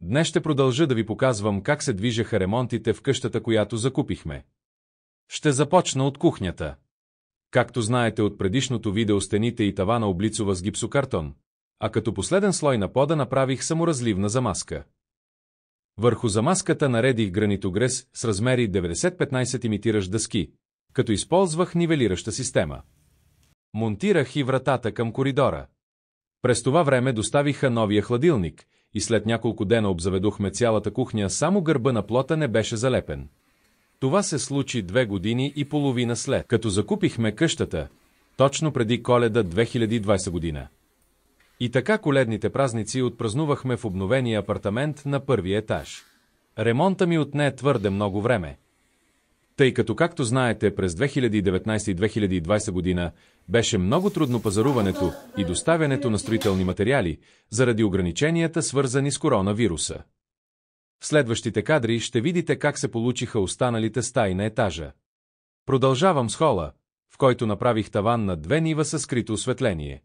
Днес ще продължа да ви показвам как се движеха ремонтите в къщата, която закупихме. Ще започна от кухнята. Както знаете от предишното видео, стените и тавана облицова с гипсокартон, а като последен слой на пода направих саморазливна замазка. Върху замазката наредих гранитогрес с размери 90-15 имитиращ дъски, като използвах нивелираща система. Монтирах и вратата към коридора. През това време доставиха новия хладилник и след няколко дена обзаведохме цялата кухня, само гърба на плота не беше залепен. Това се случи 2 години и половина след като закупихме къщата, точно преди Коледа 2020 година. И така коледните празници отпразнувахме в обновения апартамент на първия етаж. Ремонта ми отне твърде много време. Тъй като, както знаете, през 2019 и 2020 година беше много трудно пазаруването и доставянето на строителни материали, заради ограниченията, свързани с коронавируса. В следващите кадри ще видите как се получиха останалите стаи на етажа. Продължавам с хола, в който направих таван на 2 нива със скрито осветление.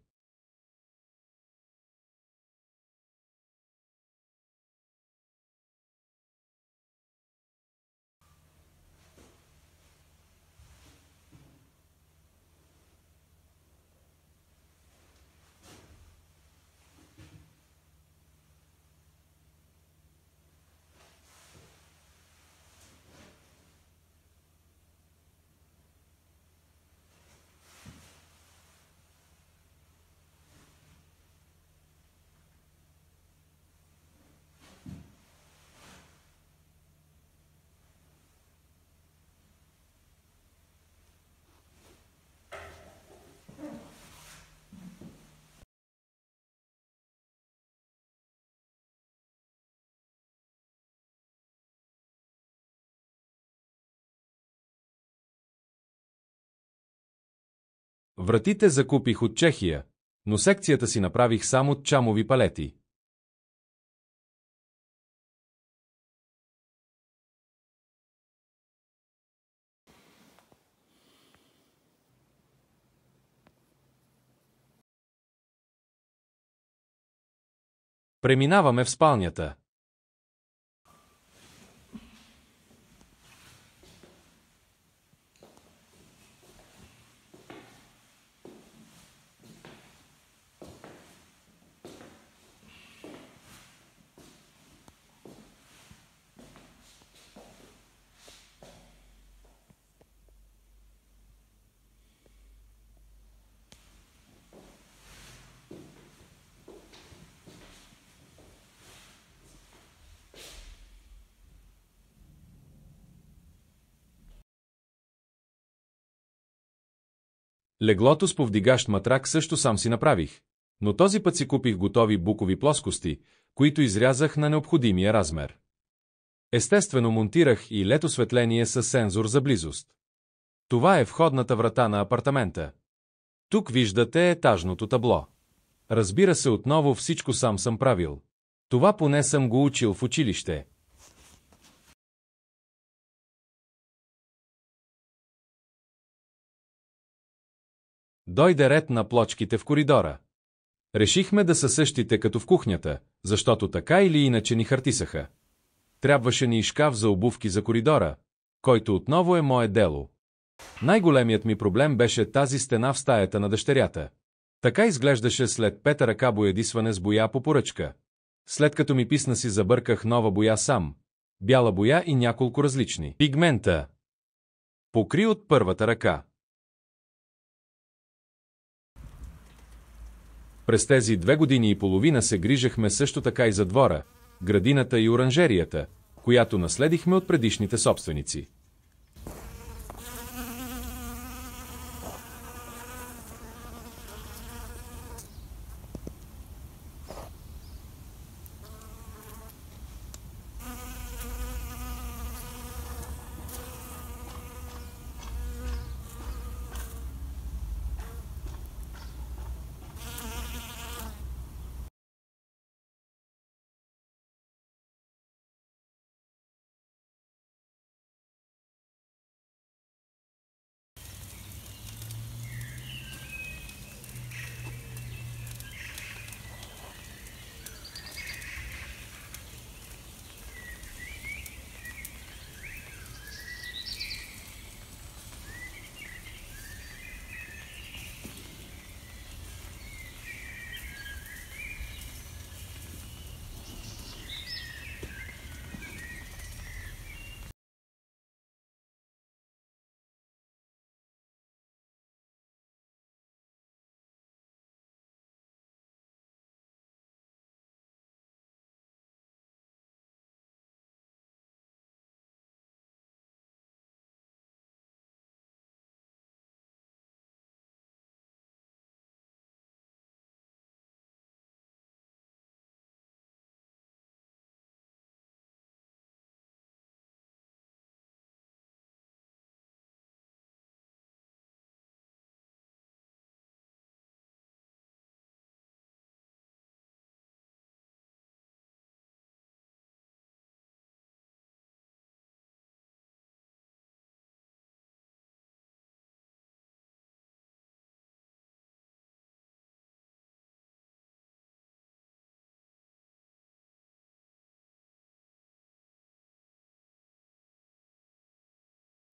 Вратите закупих от Чехия, но секцията си направих само от чамови палети. Преминаваме в спалнята. Леглото с повдигащ матрак също сам си направих, но този път си купих готови букови плоскости, които изрязах на необходимия размер. Естествено монтирах и LED осветление с сензор за близост. Това е входната врата на апартамента. Тук виждате етажното табло. Разбира се, отново всичко сам съм правил. Това поне съм го учил в училище. Дойде ред на плочките в коридора. Решихме да са същите като в кухнята, защото така или иначе ни хартисаха. Трябваше ни и шкаф за обувки за коридора, който отново е мое дело. Най-големият ми проблем беше тази стена в стаята на дъщерята. Така изглеждаше след 5 ръка боядисване с боя по поръчка. След като ми писна, си забърках нова боя сам. Бяла боя и няколко различни пигмента. Покри от първата ръка. През тези 2 години и половина се грижахме също така и за двора, градината и оранжерията, която наследихме от предишните собственици.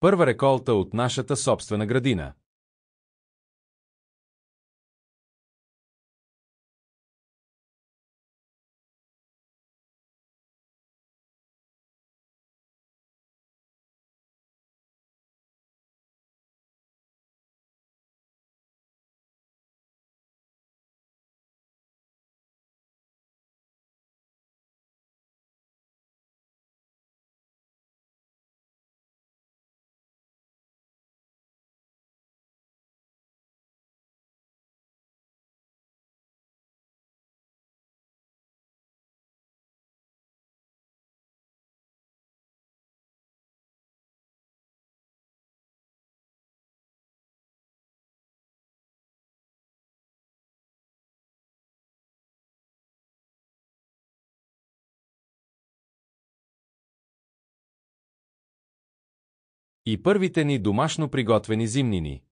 Първа реколта от нашата собствена градина. И първите ни домашно приготвени зимнини.